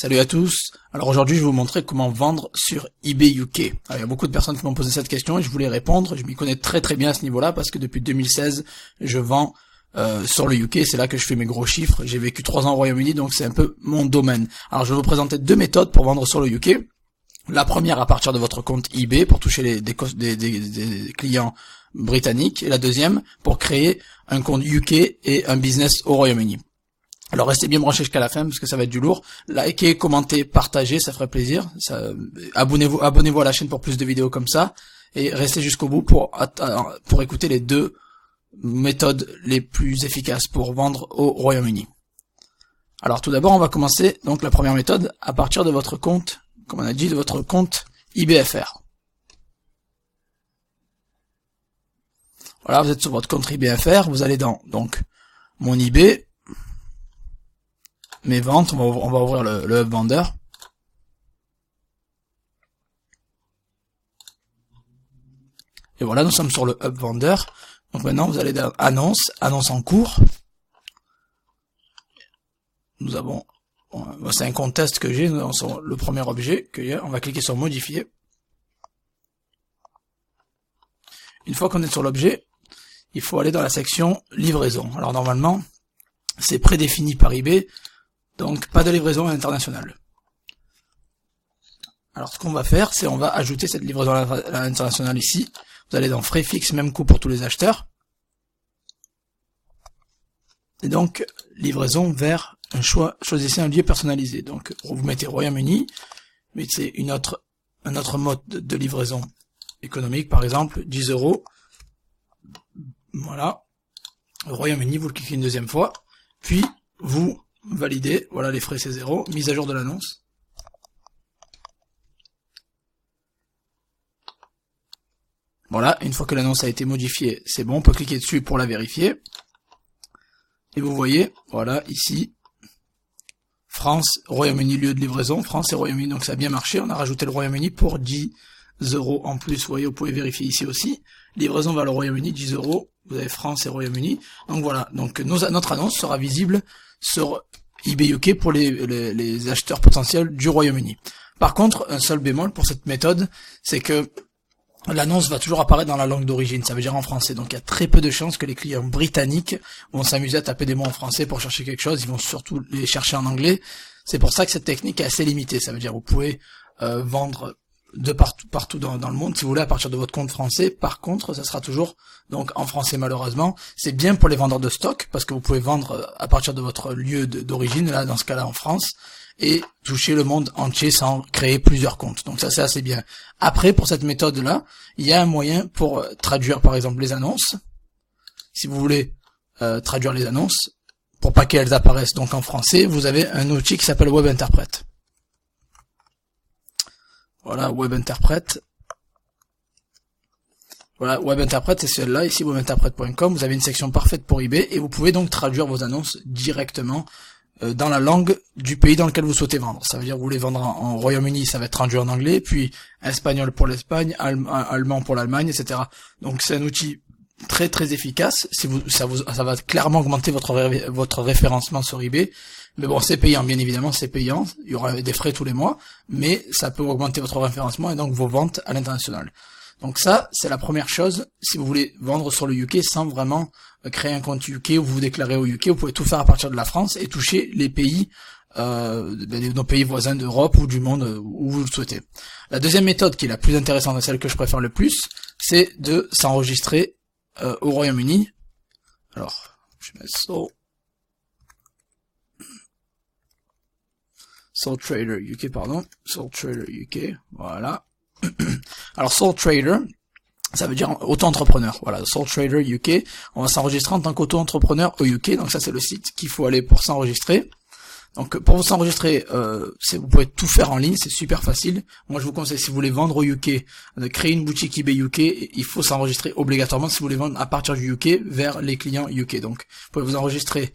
Salut à tous. Alors aujourd'hui, je vais vous montrer comment vendre sur eBay UK. Alors, il y a beaucoup de personnes qui m'ont posé cette question et je voulais répondre. Je m'y connais très très bien à ce niveau-là parce que depuis 2016, je vends sur le UK. C'est là que je fais mes gros chiffres. J'ai vécu 3 ans au Royaume-Uni, donc c'est un peu mon domaine. Alors je vais vous présenter 2 méthodes pour vendre sur le UK. La première à partir de votre compte eBay pour toucher des clients britanniques. Et la deuxième pour créer un compte UK et un business au Royaume-Uni. Alors restez bien branchés jusqu'à la fin parce que ça va être du lourd. Likez, commentez, partagez, ça ferait plaisir. Abonnez-vous à la chaîne pour plus de vidéos comme ça. Et restez jusqu'au bout pour écouter les 2 méthodes les plus efficaces pour vendre au Royaume-Uni. Alors tout d'abord, on va commencer donc la première méthode à partir de votre compte, comme on a dit, de votre compte eBayFR. Voilà, vous êtes sur votre compte eBayFR, vous allez dans donc mon eBay. Mes ventes, on va ouvrir le hub vendeur. Et voilà, nous sommes sur le hub vendeur. Donc maintenant, vous allez dans annonce en cours. Nous avons, c'est un compte test que j'ai, sur le premier objet que j'ai. On va cliquer sur modifier. Une fois qu'on est sur l'objet, il faut aller dans la section livraison. Alors normalement, c'est prédéfini par eBay. Donc, pas de livraison à l'international. Alors, ce qu'on va faire, c'est on va ajouter cette livraison à l'international ici. Vous allez dans frais fixes, même coût pour tous les acheteurs. Et donc, livraison vers un choix, choisissez un lieu personnalisé. Donc, vous mettez Royaume-Uni, mettez un autre mode de livraison économique, par exemple, 10 €. Voilà. Royaume-Uni, vous le cliquez une deuxième fois. Puis, vous validez, voilà, les frais c'est 0, mise à jour de l'annonce. Voilà, une fois que l'annonce a été modifiée, c'est bon, on peut cliquer dessus pour la vérifier. Et vous voyez, voilà, ici, France, Royaume-Uni, lieu de livraison, France et Royaume-Uni, donc ça a bien marché, on a rajouté le Royaume-Uni pour 10 € en plus, vous voyez, vous pouvez vérifier ici aussi. Livraison vers le Royaume-Uni, 10 €, vous avez France et Royaume-Uni. Donc voilà, donc notre annonce sera visible sur eBay UK pour les acheteurs potentiels du Royaume-Uni. Par contre, un seul bémol pour cette méthode, c'est que l'annonce va toujours apparaître dans la langue d'origine, ça veut dire en français. Donc il y a très peu de chances que les clients britanniques vont s'amuser à taper des mots en français pour chercher quelque chose, ils vont surtout les chercher en anglais. C'est pour ça que cette technique est assez limitée, ça veut dire vous pouvez vendre de partout dans le monde, si vous voulez, à partir de votre compte français. Par contre, ça sera toujours donc en français, malheureusement. C'est bien pour les vendeurs de stock, parce que vous pouvez vendre à partir de votre lieu d'origine, là, dans ce cas-là, en France, et toucher le monde entier sans créer plusieurs comptes. Donc ça, c'est assez bien. Après, pour cette méthode-là, il y a un moyen pour traduire, par exemple, les annonces. Si vous voulez traduire les annonces, pour pas qu'elles apparaissent donc en français, vous avez un outil qui s'appelle Web Interpret. Voilà, Web Interpret. Voilà, Web Interpret, c'est celle-là, ici, webinterpret.com. Vous avez une section parfaite pour eBay et vous pouvez donc traduire vos annonces directement dans la langue du pays dans lequel vous souhaitez vendre. Ça veut dire que vous voulez vendre en Royaume-Uni, ça va être traduit en anglais, puis espagnol pour l'Espagne, allemand pour l'Allemagne, etc. Donc c'est un outil très très efficace. Ça va clairement augmenter votre référencement sur eBay. Mais bon, c'est payant, bien évidemment, c'est payant. Il y aura des frais tous les mois, mais ça peut augmenter votre référencement et donc vos ventes à l'international. Donc ça, c'est la première chose. Si vous voulez vendre sur le UK sans vraiment créer un compte UK ou vous déclarer au UK, vous pouvez tout faire à partir de la France et toucher les pays, nos pays voisins d'Europe ou du monde où vous le souhaitez. La deuxième méthode, qui est la plus intéressante et celle que je préfère le plus, c'est de s'enregistrer au Royaume-Uni. Alors, je mets Sole Trader UK, pardon. Sole Trader UK, voilà. Alors, Sole Trader, ça veut dire auto-entrepreneur. Voilà, Sole Trader UK. On va s'enregistrer en tant qu'auto-entrepreneur au UK. Donc ça, c'est le site qu'il faut aller pour s'enregistrer. Donc, pour vous s'enregistrer, vous pouvez tout faire en ligne, c'est super facile. Moi, je vous conseille, si vous voulez vendre au UK, de créer une boutique eBay UK, il faut s'enregistrer obligatoirement si vous voulez vendre à partir du UK vers les clients UK. Donc, vous pouvez vous enregistrer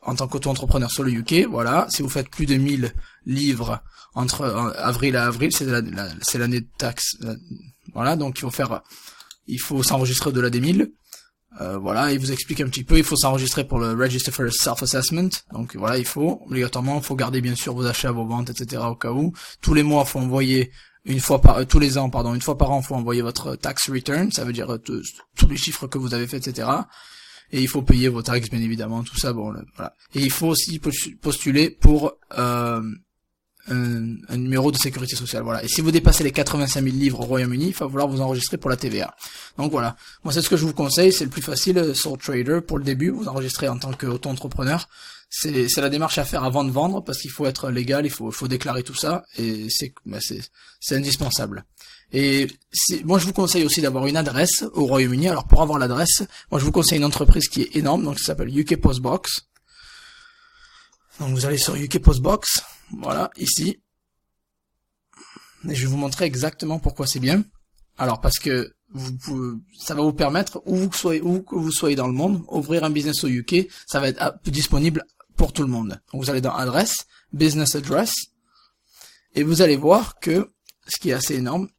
en tant qu'auto-entrepreneur sur le UK, voilà. Si vous faites plus de 1000 livres entre avril à avril, c'est l'année de taxe. Voilà, donc il faut s'enregistrer au-delà des 1000. Voilà, il vous explique un petit peu, il faut s'enregistrer pour le Register for Self-Assessment. Donc voilà, obligatoirement, il faut garder bien sûr vos achats, vos ventes, etc. au cas où. Tous les mois, faut envoyer tous les ans, une fois par an, faut envoyer votre tax return, ça veut dire tous les chiffres que vous avez fait, etc. Et il faut payer vos taxes, bien évidemment, tout ça, voilà. Et il faut aussi postuler pour un numéro de sécurité sociale, voilà. Et si vous dépassez les 85 000 livres au Royaume-Uni, il va falloir vous enregistrer pour la TVA. Donc voilà. Moi, c'est ce que je vous conseille, c'est le plus facile, Sole Trader, pour le début, vous enregistrez en tant qu'auto-entrepreneur. C'est la démarche à faire avant de vendre, parce qu'il faut être légal, il faut déclarer tout ça, et c'est indispensable. Et moi, je vous conseille aussi d'avoir une adresse au Royaume-Uni. Alors, pour avoir l'adresse, moi, je vous conseille une entreprise qui est énorme, donc ça s'appelle UK Post Box. Donc, vous allez sur UK Post Box. Voilà, ici. Et je vais vous montrer exactement pourquoi c'est bien. Alors, parce que ça va vous permettre, où que vous soyez dans le monde, ouvrir un business au UK, ça va être disponible pour tout le monde. Donc, vous allez dans Adresse, Business Address, et vous allez voir que, ce qui est assez énorme,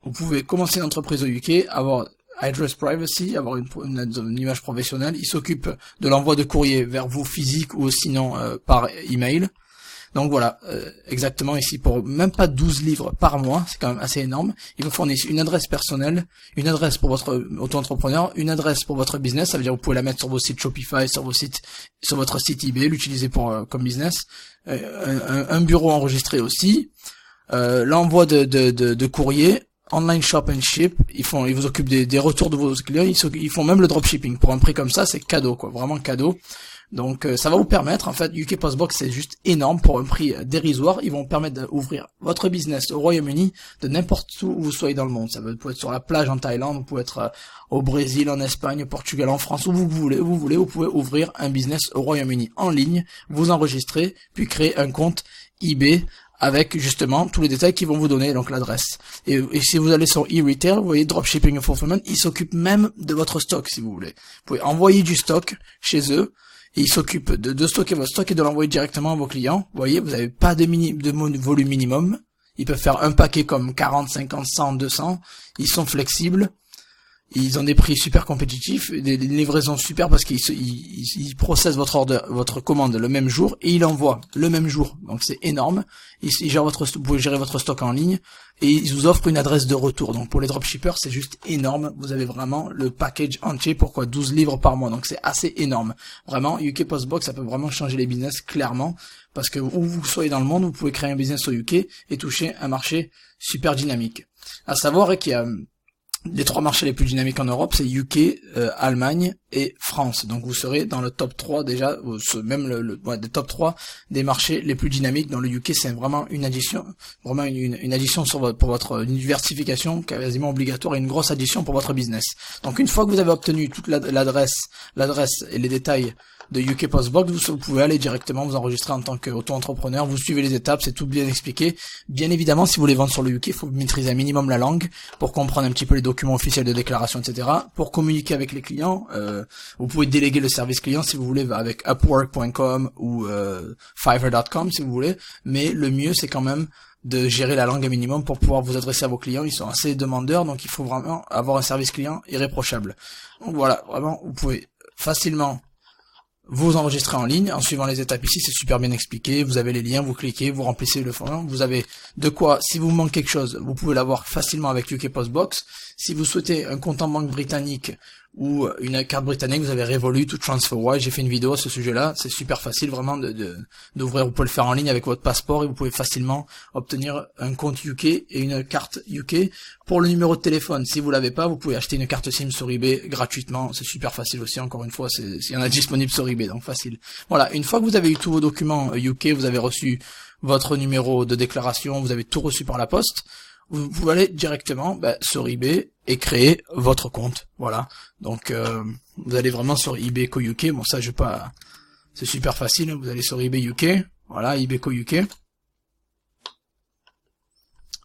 vous pouvez commencer une entreprise au UK, avoir address privacy, avoir une image professionnelle. Il s'occupe de l'envoi de courrier vers vous physique ou sinon par email. Donc voilà, exactement ici pour même pas 12 livres par mois, c'est quand même assez énorme. Ils vous fournissent une adresse personnelle, une adresse pour votre auto-entrepreneur, une adresse pour votre business, ça veut dire que vous pouvez la mettre sur vos sites Shopify, sur votre site eBay, l'utiliser comme business, un bureau enregistré aussi, l'envoi de courrier, online shop and ship, ils vous occupent des retours de vos clients, ils font même le dropshipping. Pour un prix comme ça, c'est cadeau, quoi, vraiment cadeau. Donc ça va vous permettre, en fait, UK Postbox c'est juste énorme pour un prix dérisoire. Ils vont vous permettre d'ouvrir votre business au Royaume-Uni de n'importe où vous soyez dans le monde. Vous pouvez être sur la plage en Thaïlande, vous pouvez être au Brésil, en Espagne, au Portugal, en France, où vous voulez, vous pouvez ouvrir un business au Royaume-Uni en ligne, vous enregistrer, puis créer un compte eBay avec justement tous les détails qu'ils vont vous donner, donc l'adresse. Et si vous allez sur e-retail, vous voyez Dropshipping and Fulfillment, ils s'occupent même de votre stock si vous voulez. Vous pouvez envoyer du stock chez eux, et ils s'occupent de stocker votre stock et de l'envoyer directement à vos clients. Vous voyez, vous n'avez pas de volume minimum. Ils peuvent faire un paquet comme 40, 50, 100, 200. Ils sont flexibles. Ils ont des prix super compétitifs, des livraisons super parce qu'ils processent votre commande le même jour et ils l'envoient le même jour. Donc c'est énorme. Ils gèrent vous pouvez gérer votre stock en ligne et ils vous offrent une adresse de retour. Donc pour les dropshippers, c'est juste énorme. Vous avez vraiment le package entier. Pourquoi 12 livres par mois? Donc c'est assez énorme. Vraiment, UK Postbox, ça peut vraiment changer les business clairement parce que où vous soyez dans le monde, vous pouvez créer un business au UK et toucher un marché super dynamique. À savoir qu'il y a les trois marchés les plus dynamiques en Europe, c'est UK, Allemagne et France. Donc vous serez dans le top 3 déjà, même des top 3 des marchés les plus dynamiques. Dans le UK, c'est vraiment une addition, une addition pour votre une diversification quasiment obligatoire et une grosse addition pour votre business. Donc une fois que vous avez obtenu toute l'adresse et les détails de UK Postbox, vous pouvez aller directement vous enregistrer en tant qu'auto-entrepreneur, vous suivez les étapes, c'est tout bien expliqué. Bien évidemment, si vous voulez vendre sur le UK, il faut maîtriser un minimum la langue pour comprendre un petit peu les documents officiels de déclaration, etc. Pour communiquer avec les clients, vous pouvez déléguer le service client si vous voulez avec Upwork.com ou Fiverr.com si vous voulez, mais le mieux c'est quand même de gérer la langue un minimum pour pouvoir vous adresser à vos clients. Ils sont assez demandeurs, donc il faut vraiment avoir un service client irréprochable. Donc voilà, vraiment, vous pouvez facilement vous enregistrez en ligne, en suivant les étapes ici, c'est super bien expliqué, vous avez les liens, vous cliquez, vous remplissez le formulaire, vous avez de quoi, si vous manque quelque chose, vous pouvez l'avoir facilement avec UK Postbox. Si vous souhaitez un compte en banque britannique ou une carte britannique, vous avez Revolut ou TransferWise, j'ai fait une vidéo à ce sujet-là, c'est super facile vraiment d'ouvrir, vous pouvez le faire en ligne avec votre passeport et vous pouvez facilement obtenir un compte UK et une carte UK. Pour le numéro de téléphone, si vous l'avez pas, vous pouvez acheter une carte SIM sur eBay gratuitement, c'est super facile aussi, encore une fois, il y en a disponible sur eBay, donc facile. Voilà, une fois que vous avez eu tous vos documents UK, vous avez reçu votre numéro de déclaration, vous avez tout reçu par la poste, vous pouvez aller directement sur eBay et créer votre compte. Voilà. Donc vous allez vraiment sur eBay Co UK. Bon ça c'est super facile, vous allez sur eBay UK. Voilà, eBay Co UK.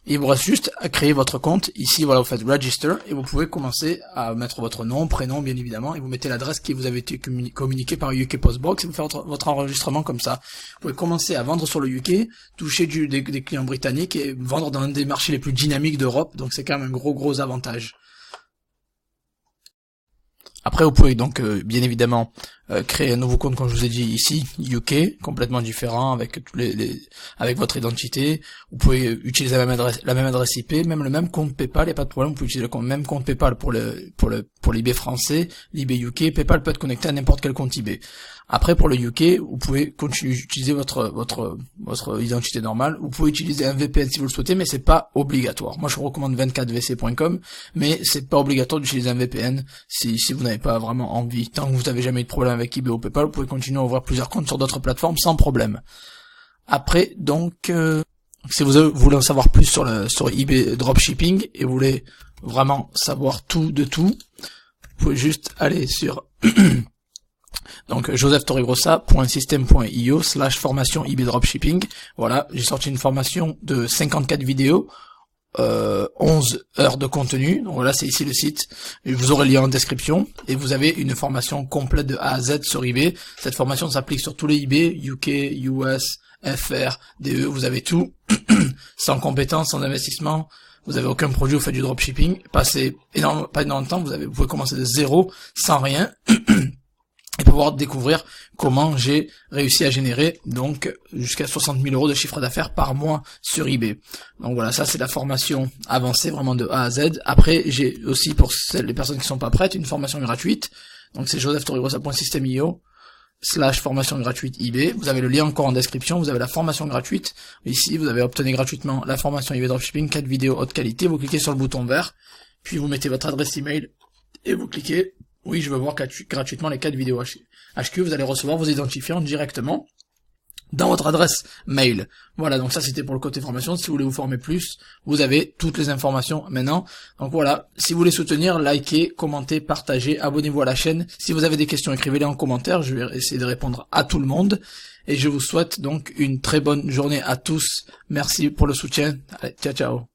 Il vous reste juste à créer votre compte. Ici, voilà, vous faites Register et vous pouvez commencer à mettre votre nom, prénom, bien évidemment, et vous mettez l'adresse qui vous avait été communiquée par UK Postbox et vous faites votre enregistrement comme ça. Vous pouvez commencer à vendre sur le UK, toucher des clients britanniques et vendre dans un des marchés les plus dynamiques d'Europe. Donc c'est quand même un gros avantage. Après, vous pouvez donc bien évidemment créer un nouveau compte, comme je vous ai dit ici, UK, complètement différent avec tous avec votre identité. Vous pouvez utiliser la même adresse IP, même le même compte PayPal, il n'y a pas de problème. Vous pouvez utiliser le même compte PayPal pour l'eBay français, l'eBay UK. PayPal peut être connecté à n'importe quel compte eBay. Après, pour le UK, vous pouvez continuer d'utiliser votre identité normale. Vous pouvez utiliser un VPN si vous le souhaitez, mais c'est pas obligatoire. Moi, je vous recommande 24vc.com, mais c'est pas obligatoire d'utiliser un VPN si vous n'avez pas vraiment envie. Tant que vous n'avez jamais eu de problème avec eBay ou PayPal, vous pouvez continuer à ouvrir plusieurs comptes sur d'autres plateformes sans problème. Après, donc, si vous voulez en savoir plus sur eBay Dropshipping et vous voulez vraiment savoir tout de tout, vous pouvez juste aller sur donc josephtorregrossa.system.io/formation eBay Dropshipping. Voilà, j'ai sorti une formation de 54 vidéos, 11 heures de contenu. Donc voilà, c'est ici le site. Et vous aurez le lien en description. Et vous avez une formation complète de A à Z sur eBay. Cette formation s'applique sur tous les eBay, UK, US, FR, DE, vous avez tout. Sans compétences, sans investissement. Vous avez aucun produit, vous faites du dropshipping. Pas énormément de temps, vous pouvez commencer de zéro, sans rien. Et pouvoir découvrir comment j'ai réussi à générer donc jusqu'à 60 000 € de chiffre d'affaires par mois sur eBay. Donc voilà, ça c'est la formation avancée vraiment de A à Z. Après, j'ai aussi pour les personnes qui sont pas prêtes une formation gratuite. Donc c'est josephtorregrossa.system.io/formation gratuite eBay. Vous avez le lien encore en description. Vous avez la formation gratuite. Ici, vous avez obtenu gratuitement la formation eBay Dropshipping, 4 vidéos haute qualité. Vous cliquez sur le bouton vert, puis vous mettez votre adresse email et vous cliquez. Oui, je veux voir gratuitement les 4 vidéos HQ. Vous allez recevoir vos identifiants directement dans votre adresse mail. Voilà, donc ça c'était pour le côté formation. Si vous voulez vous former plus, vous avez toutes les informations maintenant. Donc voilà, si vous voulez soutenir, likez, commentez, partagez, abonnez-vous à la chaîne. Si vous avez des questions, écrivez-les en commentaire. Je vais essayer de répondre à tout le monde. Et je vous souhaite donc une très bonne journée à tous. Merci pour le soutien. Allez, ciao ciao.